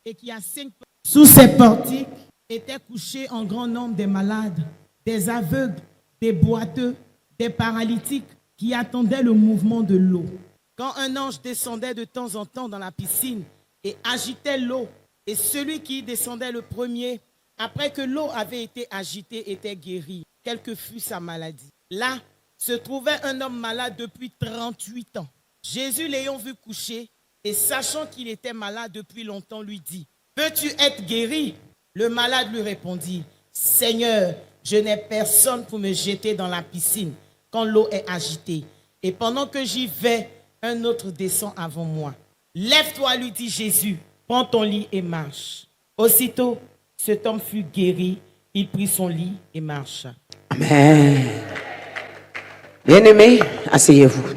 et qui a 5 sous ces portiques étaient couchés en grand nombre des malades, des aveugles, des boiteux, des paralytiques qui attendaient le mouvement de l'eau. Quand un ange descendait de temps en temps dans la piscine et agitait l'eau, et celui qui descendait le premier, après que l'eau avait été agitée, était guéri, quelle que fût sa maladie. Là se trouvait un homme malade depuis 38 ans. Jésus, l'ayant vu coucher, et sachant qu'il était malade depuis longtemps, lui dit, « Veux-tu être guéri ?» Le malade lui répondit, « Seigneur, je n'ai personne pour me jeter dans la piscine quand l'eau est agitée. Et pendant que j'y vais, un autre descend avant moi. Lève-toi, lui dit Jésus, prends ton lit et marche. » Aussitôt, cet homme fut guéri, il prit son lit et marcha. Amen. Bien-aimés, asseyez-vous.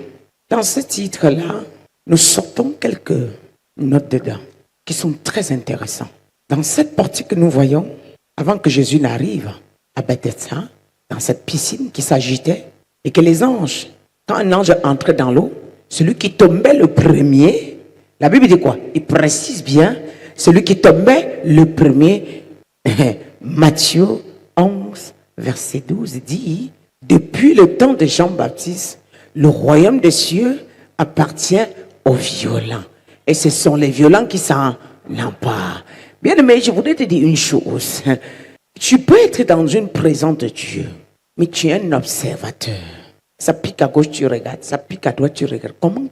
Dans ce titre-là, nous sortons quelques notes dedans qui sont très intéressantes. Dans cette partie que nous voyons, avant que Jésus n'arrive à Bethesda, dans cette piscine qui s'agitait, et que les anges, quand un ange entrait dans l'eau, celui qui tombait le premier, la Bible dit quoi? Il précise bien, celui qui tombait le premier, Matthieu 11, verset 12 dit, depuis le temps de Jean-Baptiste, le royaume des cieux appartient aux violents. Et ce sont les violents qui s'en emparent. Bien aimé, je voudrais te dire une chose. Tu peux être dans une présence de Dieu, mais tu es un observateur. Ça pique à gauche, tu regardes. Ça pique à droite, tu regardes. Comment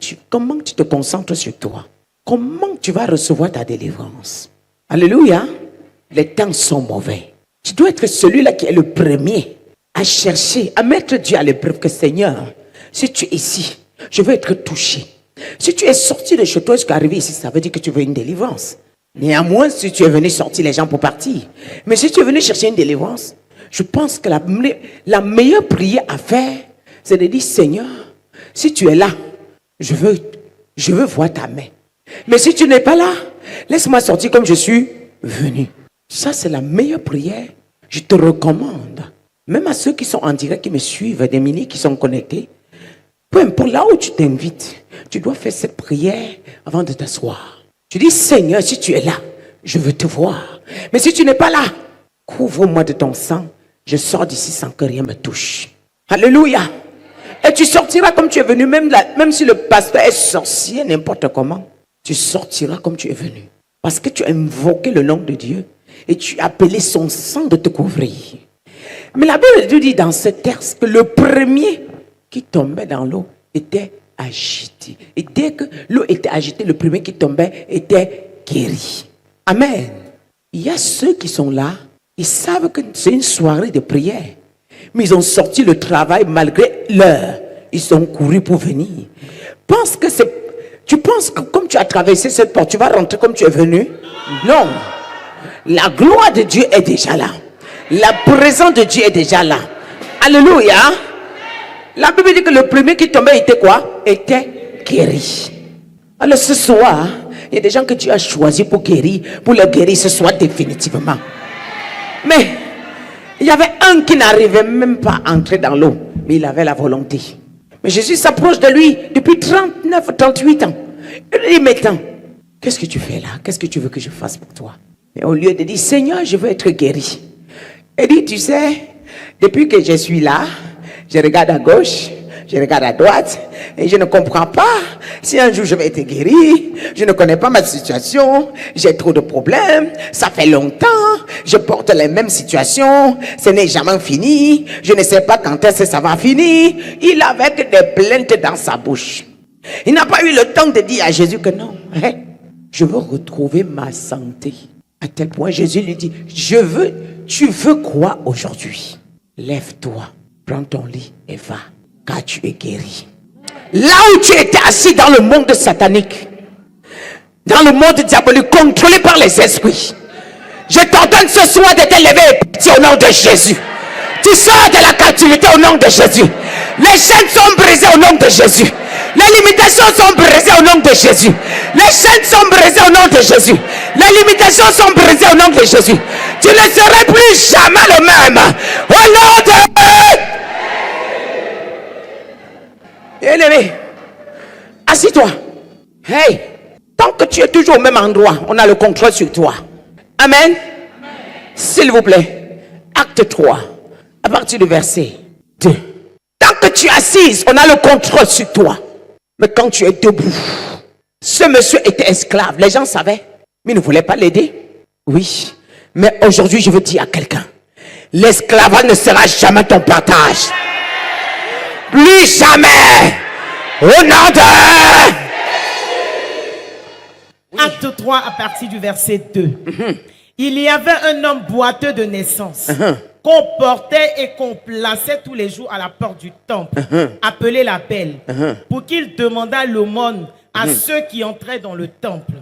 tu te concentres sur toi? Comment tu vas recevoir ta délivrance? Alléluia. Les temps sont mauvais. Tu dois être celui-là qui est le premier à chercher, à mettre Dieu à l'épreuve. Que Seigneur, si tu es ici, je veux être touché. Si tu es sorti de chez toi jusqu'à arriver ici, ça veut dire que tu veux une délivrance. Néanmoins, si tu es venu sortir les gens pour partir. Mais si tu es venu chercher une délivrance, je pense que la meilleure prière à faire, c'est de dire, Seigneur, si tu es là, je veux voir ta main. Mais si tu n'es pas là, laisse-moi sortir comme je suis venu. Ça, c'est la meilleure prière. Je te recommande, même à ceux qui sont en direct, qui me suivent, des milliers qui sont connectés, peu importe là où tu t'invites, tu dois faire cette prière avant de t'asseoir. Tu dis, Seigneur, si tu es là, je veux te voir. Mais si tu n'es pas là, couvre-moi de ton sang. Je sors d'ici sans que rien me touche. Alléluia. Et tu sortiras comme tu es venu, même si le pasteur est sorcier, n'importe comment. Tu sortiras comme tu es venu. Parce que tu as invoqué le nom de Dieu et tu as appelé son sang de te couvrir. Mais la Bible dit dans ce texte que le premier qui tombait dans l'eau était agité. Et dès que l'eau était agitée, le premier qui tombait était guéri. Amen. Il y a ceux qui sont là, ils savent que c'est une soirée de prière. Mais ils ont sorti le travail malgré l'heure. Ils ont couru pour venir. Tu penses que comme tu as traversé cette porte, tu vas rentrer comme tu es venu? Non. La gloire de Dieu est déjà là. La présence de Dieu est déjà là. Alléluia. La Bible dit que le premier qui tombait était quoi? Était guéri. Alors ce soir, il y a des gens que Dieu a choisi pour guérir, pour le guérir ce soir définitivement. Mais il y avait un qui n'arrivait même pas à entrer dans l'eau, mais il avait la volonté. Mais Jésus s'approche de lui depuis 38 ans. Il lui dit, maintenant, qu'est-ce que tu fais là? Qu'est-ce que tu veux que je fasse pour toi? Mais au lieu de dire, Seigneur, je veux être guéri. Il dit, tu sais, depuis que je suis là, je regarde à gauche, je regarde à droite, et je ne comprends pas si un jour je vais être guéri. Je ne connais pas ma situation, j'ai trop de problèmes, ça fait longtemps, je porte les mêmes situations, ce n'est jamais fini, je ne sais pas quand est-ce que ça va finir. Il avait que des plaintes dans sa bouche. Il n'a pas eu le temps de dire à Jésus que non, je veux retrouver ma santé. À tel point, Jésus lui dit, tu veux quoi aujourd'hui? Lève-toi, prends ton lit et va, car tu es guéri. Là où tu étais assis dans le monde satanique, dans le monde diabolique, contrôlé par les esprits, je t'ordonne ce soir de te lever et partir au nom de Jésus. Tu sors de la captivité au nom de Jésus. Les chaînes sont brisées au nom de Jésus. Les limitations sont brisées au nom de Jésus. Les chaînes sont brisées au nom de Jésus. Les limitations sont brisées au nom de Jésus. Tu ne seras plus jamais le même. Au nom de... Bien-aimé, assis-toi. Hey, Tant que tu es toujours au même endroit, on a le contrôle sur toi. Amen. S'il vous plaît. Acte 3, à partir du verset 2. Tant que tu es assise, on a le contrôle sur toi. Mais quand tu es debout, ce monsieur était esclave. Les gens savaient, mais ils ne voulaient pas l'aider. Oui. Mais aujourd'hui, je veux dire à quelqu'un, l'esclavage ne sera jamais ton partage. Plus jamais. Au nom de... Acte 3 à partir du verset 2. Il y avait un homme boiteux de naissance qu'on portait et qu'on plaçait tous les jours à la porte du temple, appelé la Belle, pour qu'il demandât l'aumône à ceux qui entraient dans le temple.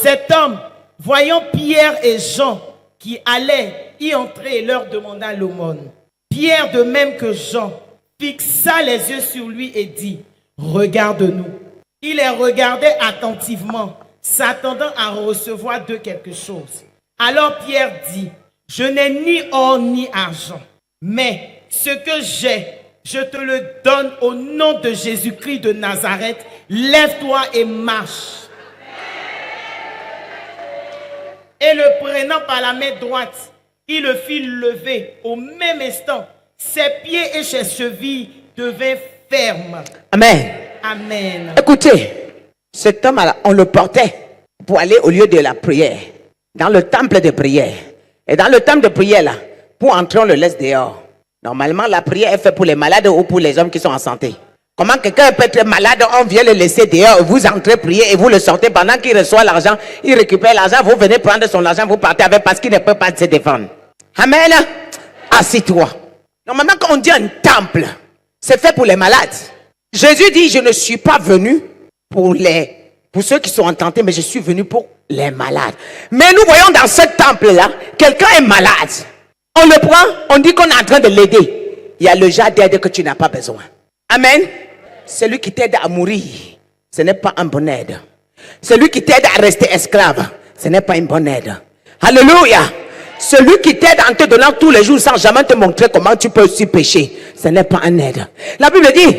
Cet homme, voyant Pierre et Jean qui allaient y entrer, leur demanda l'aumône. Pierre, de même que Jean, fixa les yeux sur lui et dit, « Regarde-nous. » Il les regardait attentivement, s'attendant à recevoir d'eux quelque chose. Alors Pierre dit, « Je n'ai ni or ni argent, mais ce que j'ai, je te le donne au nom de Jésus-Christ de Nazareth. Lève-toi et marche. » Et le prenant par la main droite, il le fit lever. Au même instant, ses pieds et ses chevilles devinrent fermes. Amen. Amen. Écoutez, cet homme, on le portait pour aller au lieu de la prière, dans le temple de prière. Et dans le temple de prière, là, pour entrer, on le laisse dehors. Normalement, la prière est faite pour les malades ou pour les hommes qui sont en santé. Comment quelqu'un peut être malade, on vient le laisser dehors, vous entrez prier et vous le sortez pendant qu'il reçoit l'argent, il récupère l'argent, vous venez prendre son argent, vous partez avec parce qu'il ne peut pas se défendre. Amen. Assis-toi. Normalement, quand on dit un temple, c'est fait pour les malades. Jésus dit, je ne suis pas venu pour ceux qui sont ententés, mais je suis venu pour les malades. Mais nous voyons dans ce temple-là, quelqu'un est malade. On le prend, on dit qu'on est en train de l'aider. Il y a le genre d'aide que tu n'as pas besoin. Amen. Celui qui t'aide à mourir, ce n'est pas une bonne aide. Celui qui t'aide à rester esclave, ce n'est pas une bonne aide. Alléluia. Celui qui t'aide en te donnant tous les jours sans jamais te montrer comment tu peux aussi pécher, ce n'est pas une aide. La Bible dit,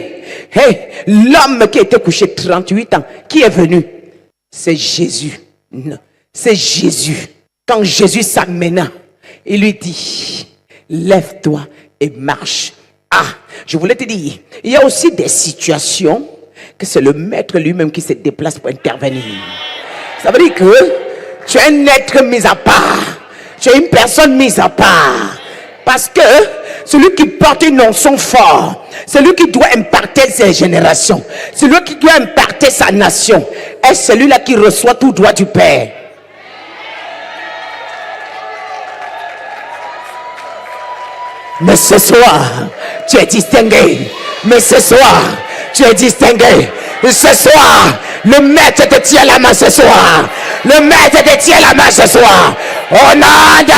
hey, l'homme qui était couché 38 ans, qui est venu? C'est Jésus. Non, c'est Jésus. Quand Jésus s'amena, il lui dit, lève-toi et marche. Ah, je voulais te dire, il y a aussi des situations que c'est le maître lui-même qui se déplace pour intervenir. Ça veut dire que tu es un être mis à part. Tu es une personne mise à part. Parce que celui qui porte une onction fort, celui qui doit impacter ses générations, celui qui doit impacter sa nation, est celui-là qui reçoit tout droit du Père. Mais ce soir, tu es distingué. Mais ce soir, tu es distingué. Ce soir, le maître te tient la main ce soir. Le maître te tient la main ce soir. Au nom de...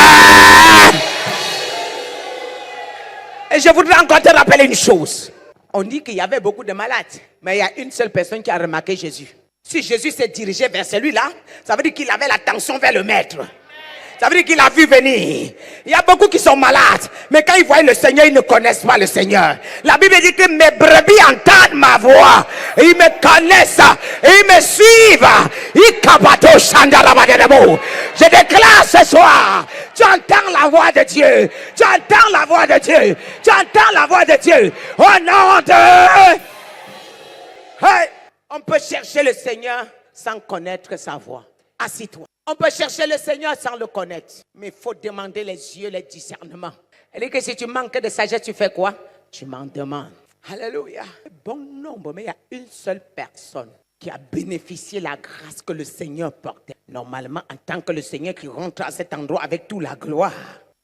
Et je voudrais encore te rappeler une chose. On dit qu'il y avait beaucoup de malades, mais il y a une seule personne qui a remarqué Jésus. Si Jésus s'est dirigé vers celui-là, ça veut dire qu'il avait l'attention vers le maître. Ça veut dire qu'il a vu venir. Il y a beaucoup qui sont malades, mais quand ils voient le Seigneur, ils ne connaissent pas le Seigneur. La Bible dit que mes brebis entendent ma voix. Et ils me connaissent. Et ils me suivent. Je déclare ce soir, tu entends la voix de Dieu. Tu entends la voix de Dieu. Tu entends la voix de Dieu. Au nom de... Hey, on peut chercher le Seigneur sans connaître sa voix. Assis-toi. On peut chercher le Seigneur sans le connaître. Mais il faut demander les yeux, les discernements. Elle dit que si tu manques de sagesse, tu fais quoi? Tu m'en demandes. Alléluia. Bon nombre, mais il y a une seule personne qui a bénéficié de la grâce que le Seigneur portait. Normalement, en tant que le Seigneur qui rentre à cet endroit avec toute la gloire,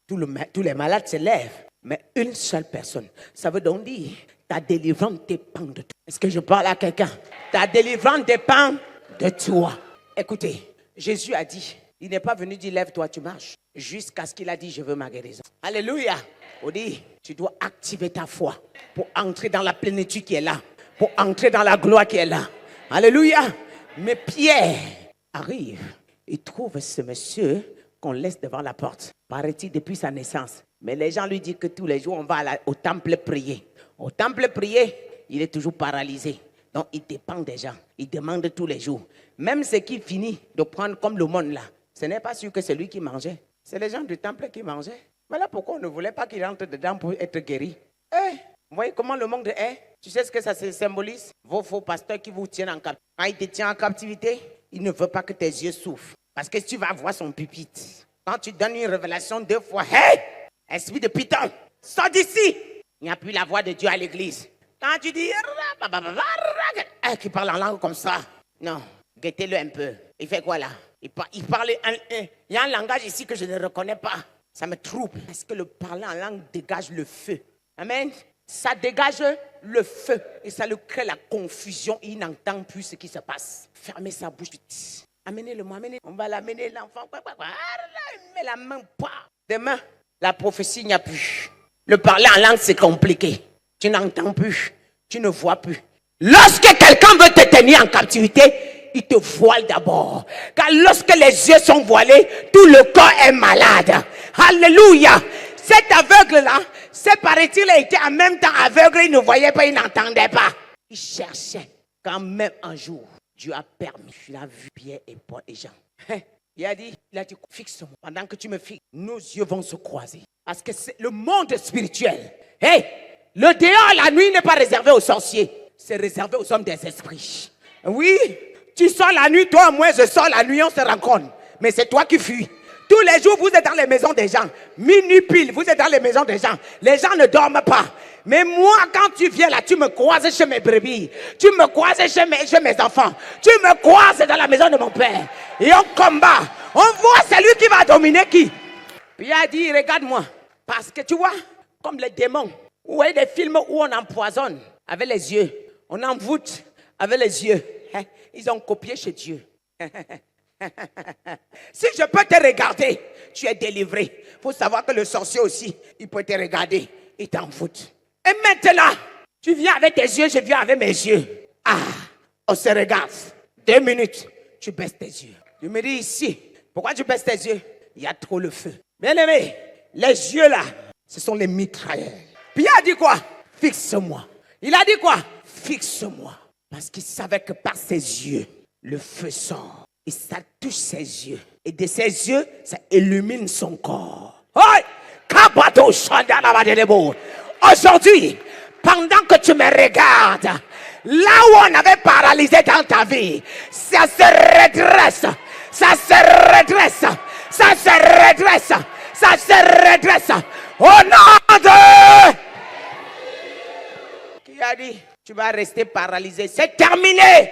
tous les malades se lèvent. Mais une seule personne. Ça veut donc dire, ta délivrance dépend de toi. Est-ce que je parle à quelqu'un? Ta délivrance dépend de toi. Écoutez. Jésus a dit, il n'est pas venu dire lève-toi, tu marches, jusqu'à ce qu'il a dit je veux ma guérison. Alléluia. On dit, tu dois activer ta foi pour entrer dans la plénitude qui est là, pour entrer dans la gloire qui est là. Alléluia. Mais Pierre arrive, il trouve ce monsieur qu'on laisse devant la porte, paraît-il depuis sa naissance. Mais les gens lui disent que tous les jours on va au temple prier. Au temple prier, il est toujours paralysé. Donc, il dépend des gens. Il demande tous les jours. Même ce qui finit de prendre comme le monde là, ce n'est pas sûr que c'est lui qui mangeait. C'est les gens du temple qui mangeaient. Voilà pourquoi on ne voulait pas qu'il rentre dedans pour être guéri. Vous voyez comment le monde est? Tu sais ce que ça symbolise? Vos faux pasteurs qui vous tiennent en captivité. Quand il te tient en captivité, il ne veut pas que tes yeux souffrent. Parce que tu vas voir son pupitre. Quand tu donnes une révélation 2 fois, hey, esprit de python, sors d'ici. Il n'y a plus la voix de Dieu à l'église. Quand tu dis, qui parle en langue comme ça, non, guettez-le un peu. Il fait quoi là? Il parle, il y a un langage ici que je ne reconnais pas. Ça me trouble. Parce que le parler en langue dégage le feu. Amen. Ça dégage le feu. Et ça lui crée la confusion. Il n'entend plus ce qui se passe. Fermez sa bouche. Amenez-le-moi, amenez. On va l'amener, l'enfant. Il met la main. Demain, la prophétie, il n'y a plus. Le parler en langue, c'est compliqué. Tu n'entends plus. Tu ne vois plus. Lorsque quelqu'un veut te tenir en captivité, il te voile d'abord. Car lorsque les yeux sont voilés, tout le corps est malade. Alléluia. Cet aveugle-là, c'est paraît-il, a été en même temps aveugle, il ne voyait pas, il n'entendait pas. Il cherchait. Quand même un jour, Dieu a permis. Il a vu Pierre et Paul et Jean. Il a dit, fixe-moi. Pendant que tu me fixes, nos yeux vont se croiser. Parce que c'est le monde spirituel. Le dehors, la nuit n'est pas réservé aux sorciers. C'est réservé aux hommes des esprits. Oui, tu sors la nuit, toi, moi, je sors la nuit, on se rencontre. Mais c'est toi qui fuis. Tous les jours, vous êtes dans les maisons des gens. Minuit pile, vous êtes dans les maisons des gens. Les gens ne dorment pas. Mais moi, quand tu viens là, tu me croises chez mes brebis. Tu me croises chez mes enfants. Tu me croises dans la maison de mon père. Et on combat. On voit celui qui va dominer qui. Puis il a dit, regarde-moi. Parce que tu vois, comme les démons. Vous voyez des films où on empoisonne avec les yeux. On envoûte avec les yeux. Ils ont copié chez Dieu. Si je peux te regarder, tu es délivré. Il faut savoir que le sorcier aussi, il peut te regarder. Il t'envoûte. Et maintenant, tu viens avec tes yeux, je viens avec mes yeux. On se regarde. 2 minutes, tu baisses tes yeux. Tu me dis ici, pourquoi tu baisses tes yeux? Il y a trop le feu. Bien aimé, les yeux là, ce sont les mitrailleurs. Puis il a dit quoi? Fixe-moi. Il a dit quoi? Fixe-moi. Parce qu'il savait que par ses yeux, le feu sort. Et ça touche ses yeux. Et de ses yeux, ça illumine son corps. Aujourd'hui, pendant que tu me regardes, là où on avait paralysé dans ta vie, ça se redresse. Ça se redresse. Ça se redresse. Ça se redresse. Au nom de... Qui a dit, tu vas rester paralysé. C'est terminé.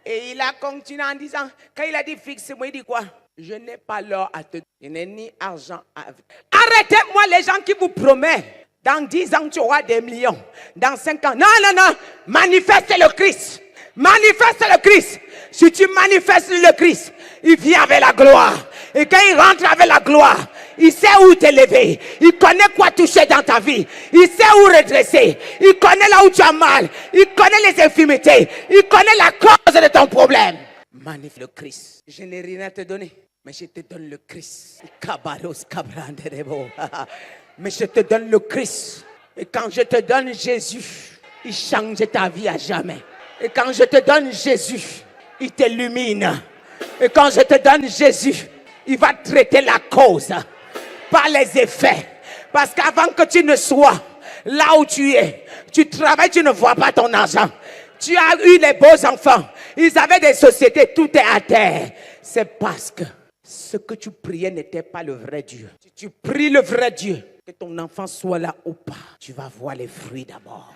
Et il a continué en disant, quand il a dit fixe-moi, il dit quoi? Je n'ai pas l'or à te donner, je n'ai ni argent à... Arrêtez-moi les gens qui vous promettent, dans 10 ans tu auras des millions, dans 5 ans. Non, non, non, manifeste le Christ. Manifeste le Christ. Si tu manifestes le Christ, il vient avec la gloire. Et quand il rentre avec la gloire, il sait où t'élever. Il connaît quoi toucher dans ta vie. Il sait où redresser. Il connaît là où tu as mal. Il connaît les infirmités. Il connaît la cause de ton problème. Manifeste le Christ. Je n'ai rien à te donner, mais je te donne le Christ. Mais je te donne le Christ. Et quand je te donne Jésus, il change ta vie à jamais. Et quand je te donne Jésus, il t'illumine. Et quand je te donne Jésus, il va traiter la cause par les effets. Parce qu'avant que tu ne sois là où tu es, tu travailles, tu ne vois pas ton argent. Tu as eu les beaux enfants. Ils avaient des sociétés, tout est à terre. C'est parce que ce que tu priais n'était pas le vrai Dieu. Si tu pries le vrai Dieu, que ton enfant soit là ou pas, tu vas voir les fruits d'abord.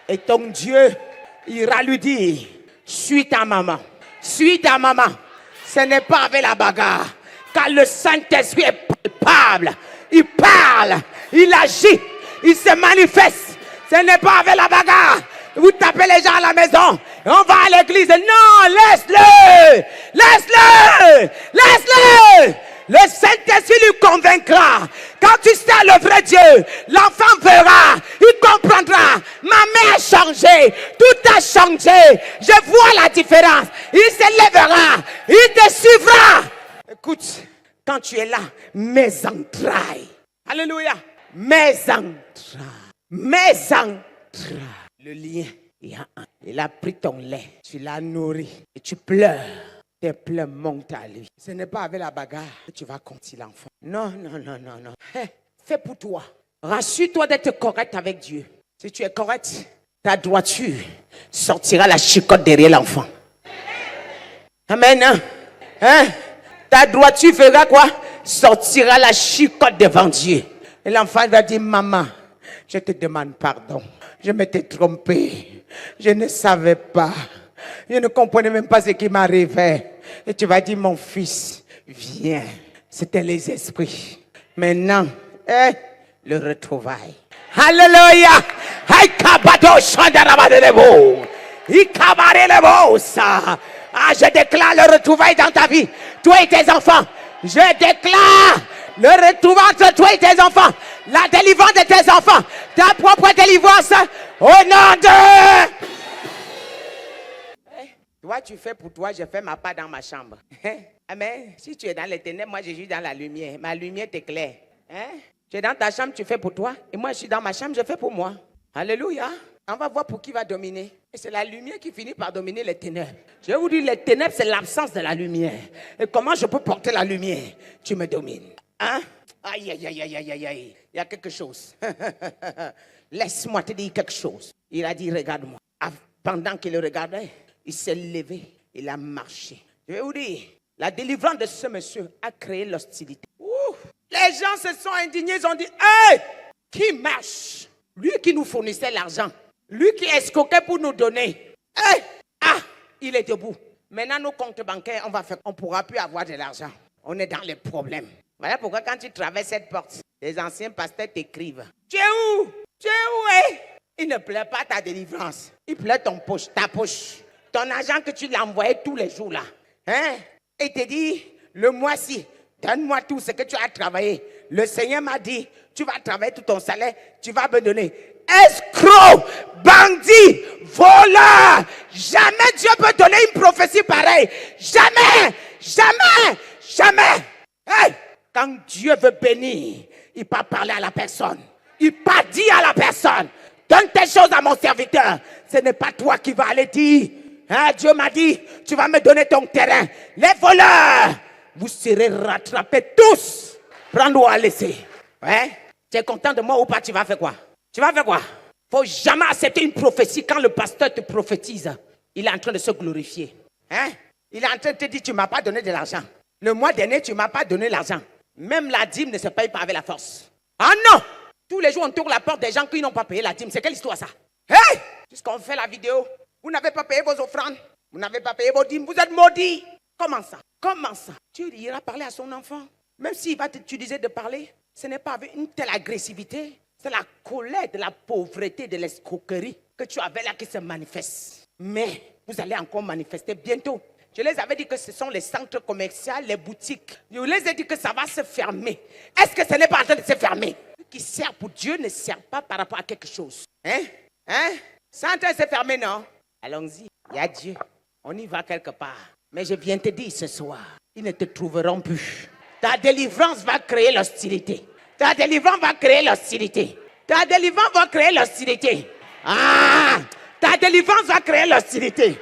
Et ton Dieu ira lui dire, suis ta maman. Suis ta maman. Ce n'est pas avec la bagarre. Car le Saint-Esprit est palpable. Il parle. Il agit. Il se manifeste. Ce n'est pas avec la bagarre. Vous tapez les gens à la maison. On va à l'église. Non, laisse-le. Laisse-le. Laisse-le. Le Saint-Esprit lui convaincra. Quand tu sais le vrai Dieu, l'enfant verra. Il comprendra. Ma mère a changé. Tout a changé. Je vois la différence. Il se lèvera. Il te suivra. Écoute, quand tu es là, mes entrailles. Alléluia. Mes entrailles. Mes entrailles. Le lien Il a pris ton lait, tu l'as nourri et tu pleures. Tes pleurs montent à lui. Ce n'est pas avec la bagarre que tu vas conquérir l'enfant. Non. Fais pour toi. Rassure-toi d'être correct avec Dieu. Si tu es correct, ta droiture sortira la chicotte derrière l'enfant. Amen. Ta droiture fera quoi? Sortira la chicotte devant Dieu. Et l'enfant va dire, maman, je te demande pardon. Je m'étais trompé. Je ne savais pas. Je ne comprenais même pas ce qui m'arrivait. Et tu vas dire, mon fils, viens. C'était les esprits. Maintenant, le retrouvaille. Alléluia. Je déclare le retrouvaille dans ta vie. Toi et tes enfants. Je déclare le retrouvaille entre toi et tes enfants. La délivrance de tes enfants. Ta propre délivrance. Au nom de... Toi, tu fais pour toi, je fais ma part dans ma chambre. Amen. Si tu es dans les ténèbres, moi je suis dans la lumière. Ma lumière t'éclaire. Tu es dans ta chambre, tu fais pour toi. Et moi, je suis dans ma chambre, je fais pour moi. Alléluia. On va voir pour qui va dominer. Et c'est la lumière qui finit par dominer les ténèbres. Je vais vous dire, les ténèbres, c'est l'absence de la lumière. Et comment je peux porter la lumière? Tu me domines. Aïe. Il y a quelque chose. Laisse-moi te dire quelque chose. Il a dit, regarde-moi. Pendant qu'il le regardait, il s'est levé. Il a marché. Je vais vous dire, la délivrance de ce monsieur a créé l'hostilité. Les gens se sont indignés, ils ont dit, hey, qui marche? Lui qui nous fournissait l'argent, lui qui escroquait pour nous donner. Hey, il est debout. Maintenant, nos comptes bancaires, on ne pourra plus avoir de l'argent. On est dans les problèmes. Voilà pourquoi quand tu traverses cette porte, les anciens pasteurs t'écrivent. Tu es où? Tu es où? Il ne plaît pas ta délivrance. Il plaît ta poche. Ton argent que tu l'as envoyé tous les jours là. Et il te dit, le mois-ci, donne-moi tout ce que tu as travaillé. Le Seigneur m'a dit, tu vas travailler tout ton salaire, tu vas me donner. Escroc, bandit, voleur. Jamais Dieu peut donner une prophétie pareille. Jamais. Quand Dieu veut bénir, il peut parler à la personne. Il peut dire à la personne, donne tes choses à mon serviteur. Ce n'est pas toi qui vas aller dire. Dieu m'a dit, tu vas me donner ton terrain. Les voleurs, vous serez rattrapés tous. Prends-nous à laisser. Tu es content de moi ou pas? Tu vas faire quoi? Il ne faut jamais accepter une prophétie quand le pasteur te prophétise. Il est en train de se glorifier. Il est en train de te dire, tu ne m'as pas donné de l'argent. Le mois dernier, tu ne m'as pas donné l'argent. Même la dîme ne se paye pas avec la force. Ah non! Tous les jours, on tourne la porte des gens qui n'ont pas payé la dîme. C'est quelle histoire ça? Puisqu'on fait la vidéo, vous n'avez pas payé vos offrandes. Vous n'avez pas payé vos dîmes. Vous êtes maudits. Comment ça? Tu iras parler à son enfant. Même s'il va t'utiliser de parler, ce n'est pas avec une telle agressivité. C'est la colère de la pauvreté, de l'escroquerie que tu avais là qui se manifeste. Mais vous allez encore manifester bientôt. Je les avais dit que ce sont les centres commerciaux, les boutiques. Je les ai dit que ça va se fermer. Est-ce que ce n'est pas en train de se fermer? Ce qui sert pour Dieu ne sert pas par rapport à quelque chose. C'est en train de se fermer, non? Allons-y, il y a Dieu. On y va quelque part. Mais je viens te dire ce soir, ils ne te trouveront plus. Ta délivrance va créer l'hostilité. Ta délivrance va créer l'hostilité. Ta délivrance va créer l'hostilité. Ta délivrance va créer l'hostilité.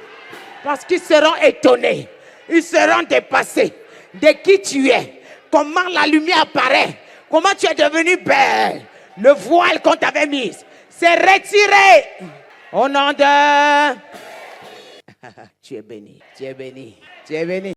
Parce qu'ils seront étonnés. Ils seront dépassés de qui tu es. Comment la lumière apparaît. Comment tu es devenue belle. Le voile qu'on t'avait mis. C'est retiré. Au nom de... Tu es béni. Tu es béni. Tu es béni.